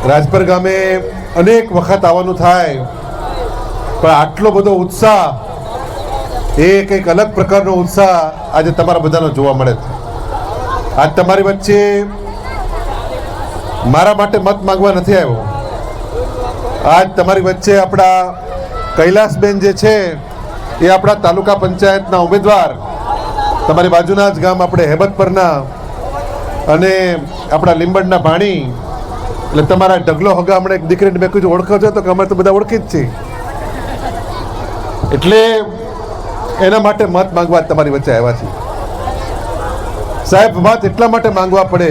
રાજપર ગામે અનેક વખત આવવાનું થાય, પણ આટલો બધો ઉત્સાહ, એ કંઈક અલગ પ્રકારનો ઉત્સાહ આજે તમારા બધાનો જોવા મળે છે. આજ તમારી વચ્ચે મારા માટે મત માંગવા નથી આવ્યો. આજ તમારી વચ્ચે આપણા કૈલાસબેન જે છે એ આપણા તાલુકા પંચાયતના ઉમેદવાર, તમારી બાજુના જ ગામ આપણે હેબતપરના અને આપણા લીંબડના ભાણી, એટલે તમારા ઢગલો હગા હમણાં એક દીકરીને મેં કીધું ઓળખો છો, તો કે અમે તો બધા ઓળખી જ છીએ. એટલે એના માટે મત માંગવા તમારી વચ્ચે આવ્યા છીએ. સાહેબ, મત એટલા માટે માંગવા પડે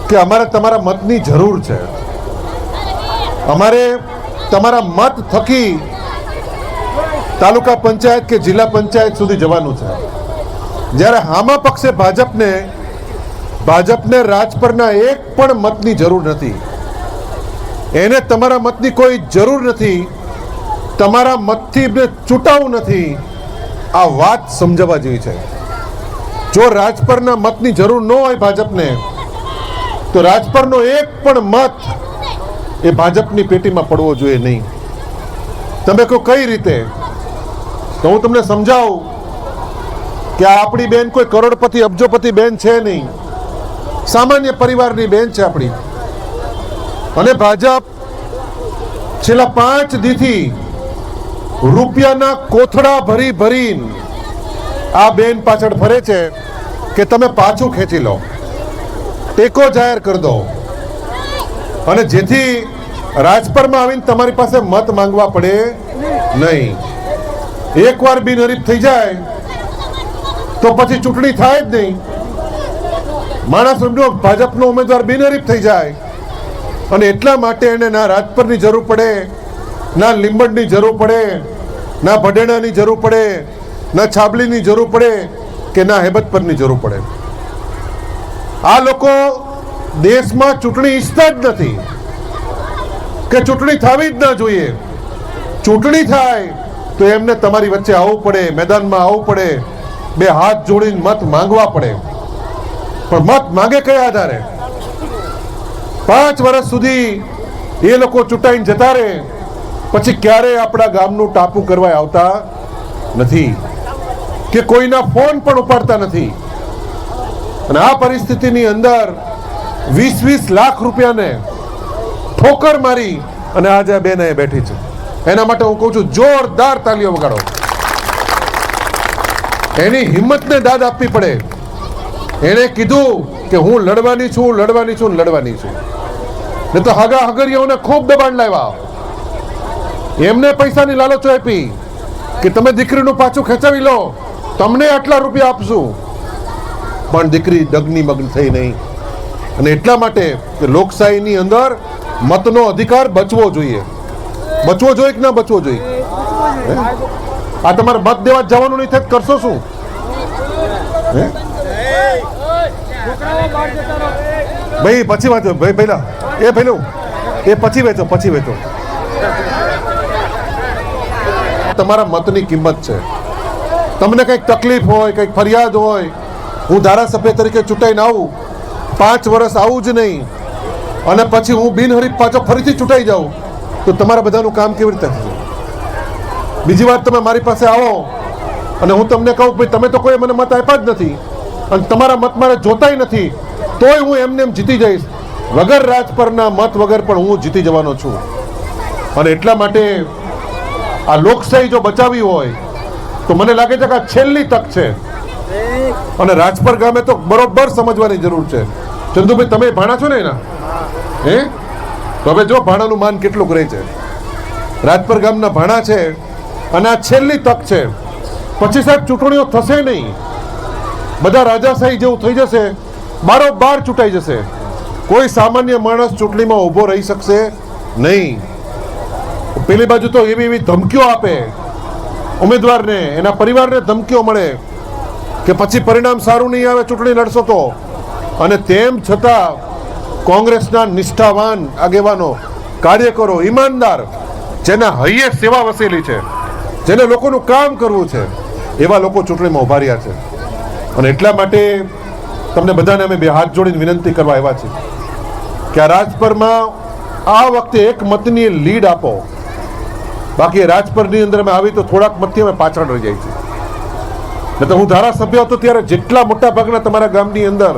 કે અમારે તમારા મતની જરૂર છે. અમારે તમારા મત થકી તાલુકા પંચાયત કે જિલ્લા પંચાયત સુધી જવાનું છે. જ્યારે હામા પક્ષે ભાજપને રાજપરના એક પણ મતની જરૂર નથી. એને તમારા મતની કોઈ જરૂર નથી. તમારા મતથી એમને ચૂંટાવું નથી. આ વાત સમજાવવા જેવી છે. જો રાજપરના મતની જરૂર ન હોય ભાજપને, તો રાજપરનો એક પણ મત એ ભાજપની પેટીમાં પડવો જોઈએ નહીં. તમે કહો કઈ રીતે? તો હું તમને સમજાવું કે આપણી બેન કોઈ કરોડપતિ અબજોપતિ બેન છે નહીં, સામાન્ય પરિવારની બેન છે આપણી. અને ભાજપ છેલ્લા 5 દીથી રૂપિયાના કોથળા ભરી ભરીને આ બેન પાછળ ફરે છે કે તમે પાછું ખેંચી લો, ટેકો જાહેર કરી દો, અને જેથી રાજપરમાં આવીને તમારી પાસે મત માંગવા પડે નહીં. એકવાર બિનહરીફ થઈ જાય તો પછી ચૂંટણી થાય જ નહીં. માણસ સમજો, ભાજપનો ઉમેદવાર બિનહરીફ થઈ જાય, અને એટલા માટે એને ના રાજપરની જરૂર પડે, ના લીંબડની જરૂર પડે, ના ભડેણાની જરૂર પડે, ના છાબલીની જરૂર પડે, કે ના હેબતપરની જરૂર પડે. આ લોકો દેશમાં ચૂંટણી ઈચ્છતા જ નથી, કે ચૂંટણી થવી જ ના જોઈએ. ચૂંટણી થાય તો એમને તમારી વચ્ચે આવવું પડે, મેદાનમાં આવવું પડે, બે હાથ જોડીને મત માંગવા પડે. પણ મત માંગે કયા આધારે? 5 વર્ષ સુધી એ લોકો ચૂંટાઈને જતા રહે, પછી ક્યારેય આપણા ગામનું ટાપુ કરવા આવતા નથી, કે કોઈના ફોન પણ ઉપાડતા નથી. અને આ પરિસ્થિતિની અંદર 20-20 લાખ રૂપિયાને ઠોકર મારી અને આજે આ બેન અહીં બેઠી છે. એના માટે હું કહું છું, જોરદાર તાલીઓ વગાડો. એની હિંમતને દાદ આપવી પડે. એણે કીધું કે હું લડવાની છું, લડવાની છું, લડવાની છું. ને તો હગા હગરીઓને ખૂબ દબાણ લાવ્યા, એમને પૈસાની લાલચો આપી કે તમે દીકરીનું પાછું ખેંચાવી લો, તમને આટલા રૂપિયા આપશું. પણ દીકરી ડગની મગ્ન થઈ નહીં. અને એટલા માટે કે લોકશાહીની અંદર મતનો અધિકાર બચવો જોઈએ. બચવો જોઈએ કે ના બચવો જોઈએ? આ તમારે મત દેવા જવાનું નહીં થાય, કરશો શું? ભાઈ પછી વાંચો, ભાઈ પહેલા એ પહેલું એ પછી વેચો, પછી વેચો. તમારા મતની કિંમત છે. તમને કંઈક તકલીફ હોય, કંઈક ફરિયાદ હોય, હું ધારાસભ્ય તરીકે ચૂંટાઈને આવું, 5 વર્ષ આવું જ નહીં, અને પછી હું બિનહરીફ પાછો ફરીથી ચૂંટાઈ જાઉં, તો તમારા બધાનું કામ કેવી રીતે થશે? બીજી વાત, તમે મારી પાસે આવો અને હું તમને કહું ભાઈ તમે તો કોઈ મને મત આપ્યા જ નથી, અને તમારા મત મારે જોતાય નથી, તોય હું એમને એમ જીતી જઈશ. વગર રાજપરના મત વગર પણ હું જીતી જવાનો છું. અને એટલા માટે આ લોકશાહી જો બચાવી હોય તો મને લાગે છે કે આ છેલ્લી તક છે. અને રાજપર ગામે તો બરોબર સમજવાની જરૂર છે. ચંદુભાઈ, તમે ભાણા છો ને એના? તો હવે જો ભાણાનું માન કેટલું રહે છે. રાજપર ગામના ભાણા છે, અને આ છેલ્લી તક છે. પછી સાહેબ ચૂંટણીઓ થશે નહીં, બધા રાજાશાહી જેવું થઈ જશે, બારોબાર ચૂંટાઈ જશે. કોઈ સામાન્ય માણસ ચૂંટણીમાં ઊભો રહી શકશે નહીં. પેલી બાજુ તો એવી એવી ધમકીઓ આપે ઉમેદવારને, એના પરિવારને ધમકીઓ મળે કે પછી પરિણામ સારું નહીં આવે ચૂંટણી લડશો તો. અને તેમ છતાં કોંગ્રેસના નિષ્ઠાવાન આગેવાનો, કાર્યકરો, ઈમાનદાર, જેના હૈયે સેવા વસેલી છે, જેને લોકોનું કામ કરવું છે, એવા લોકો ચૂંટણીમાં ઉભા રહ્યા છે. અને એટલા માટે તમને બધાને અમે બે હાથ જોડીને વિનંતી કરવા આવ્યા છીએ કે આ રાજપરમાં આ વખતે એક મતની લીડ આપો. બાકી રાજપરની અંદર અમે આવી તો થોડાક મતથી અમે પાછળ રહી જાય છે. તો હું ધારાસભ્ય હતો ત્યારે જેટલા મોટા ભાગના તમારા ગામની અંદર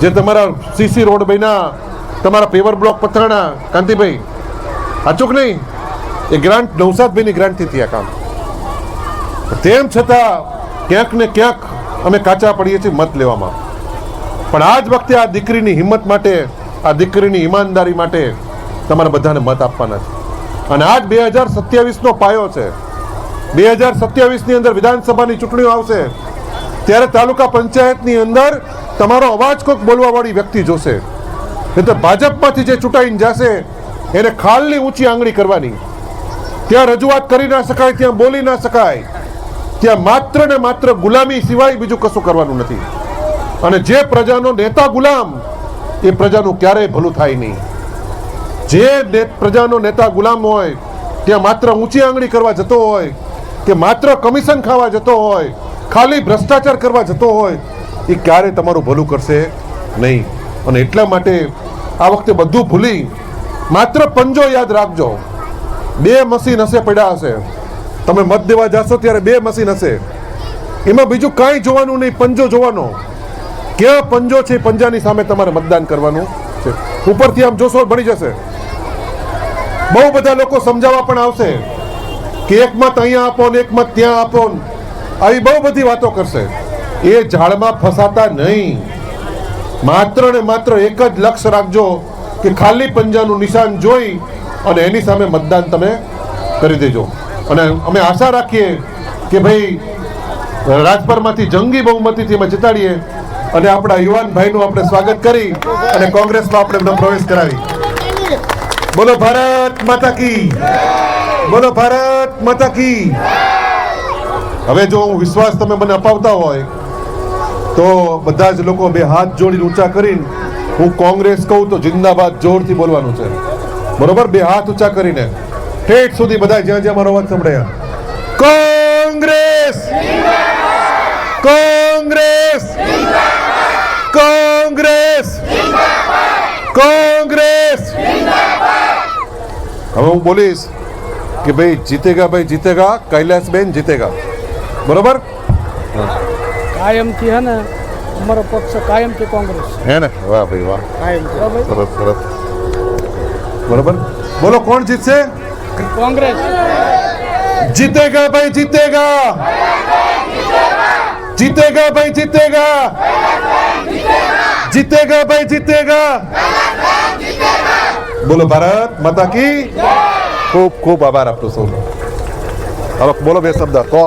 જે તમારા સીસી રોડ બન્યા, તમારા પેવર બ્લોક પથરાણા, કાંતિભાઈ અચૂક નહીં, એ ગ્રાન્ટ નવસાદભાઈની ગ્રાન્ટથી થયા કામ. તેમ છતાં ક્યાંક ને ક્યાંક અમે કાચા પડીએ છીએ મત લેવામાં. પણ આ જ વખતે આ દીકરીની હિંમત માટે, આ દીકરીની ઈમાનદારી માટે તમારે બધાને મત આપવાના છે. અને આજ 2027નો પાયો છે. 2027ની અંદર વિધાનસભાની ચૂંટણીઓ આવશે ત્યારે તાલુકા પંચાયતની અંદર તમારો અવાજ કોઈક બોલવાવાળી વ્યક્તિ જોશે. એટલે ભાજપમાંથી જે ચૂંટાઈને જશે એને ખાલની ઊંચી આંગળી કરવાની. ત્યાં રજૂઆત કરી ના શકાય, ત્યાં બોલી ના શકાય, ત્યાં માત્ર ને માત્ર ગુલામી સિવાય બીજું કશું કરવાનું નથી. અને જે પ્રજાનો નેતા ગુલામ, એ પ્રજાનું ક્યારેય ભલું થાય નહીં. જે પ્રજાનો નેતા ગુલામ હોય, ત્યાં માત્ર ઊંચી આંગળી કરવા જતો હોય કે માત્ર કમિશન ખાવા જતો હોય, ખાલી ભ્રષ્ટાચાર કરવા જતો હોય, એ ક્યારેય તમારું ભલું કરશે નહીં. અને એટલા માટે આ વખતે બધું ભૂલી માત્ર પંજો યાદ રાખજો. 2 મશીન હશે પડ્યા હશે, તમે મત દેવા જશો ત્યારે 2 મશીન હશે, એમાં બીજું કાંઈ જોવાનું નહીં, પંજો જોવાનો. ક્યાં પંજો છે, પંજાની સામે તમારે મતદાન કરવાનું છે. ઉપરથી આમ જોશો ભણી જશે. બહુ બધા લોકો સમજાવવા પણ આવશે કે એક મત અહીંયા આપો ને એક મત ત્યાં આપો, આવી બહુ બધી વાતો કરશે. એ ઝાડમાં ફસાતા નહીં. માત્ર ને માત્ર એક જ લક્ષ્ય રાખજો કે ખાલી પંજાનું નિશાન જોઈ અને એની સામે મતદાન તમે કરી દેજો. અને અમે આશા રાખીએ કે ભાઈ રાજપરમાંથી જંગી બહુમતીથી અમે જીતાડીએ અને આપણા યુવાન ભાઈનું આપણે સ્વાગત કરી અને કોંગ્રેસમાં આપણે એમનો પ્રવેશ કરાવી. બોલો ભારત માતા કી, બોલો ભારત માતા કી. હવે જો હું વિશ્વાસ તમે મને અપાવતા હોય તો બધા જ લોકો બે હાથ જોડીને ઊંચા કરીને હું કોંગ્રેસ કહું તો જિંદાબાદ જોરથી બોલવાનું છે. બરોબર? બે હાથ ઊંચા કરીને ઠેઠ સુધી બધા જ્યાં જ્યાં મારો અવાજ સંભળાય, કોંગ્રેસ, કોંગ્રેસ, કોંગ્રેસ, કોંગ્રેસ. હવે હું બોલીશ કે ભાઈ જીતેગા, ભાઈ જીતેગા, કૈલાસબેન જીતેગા. બરોબર? કાયમથી હે ને અમારો પક્ષ કાયમથી કોંગ્રેસ હે ને? વાહ ભાઈ વાહ, કાયમથી સરસ સરસ. બરોબર? બોલો કોણ જીતશે? કોંગ્રેસ જીતેગા ભાઈ જીતેગા, જીતેગા ભાઈ જીતેગા, જીતેગા ભાઈ જીતેગા. બોલો ભારત માતા કી. ખૂબ ખૂબ આભાર આપનો સૌનો. હવે બોલો બે શબ્દ તો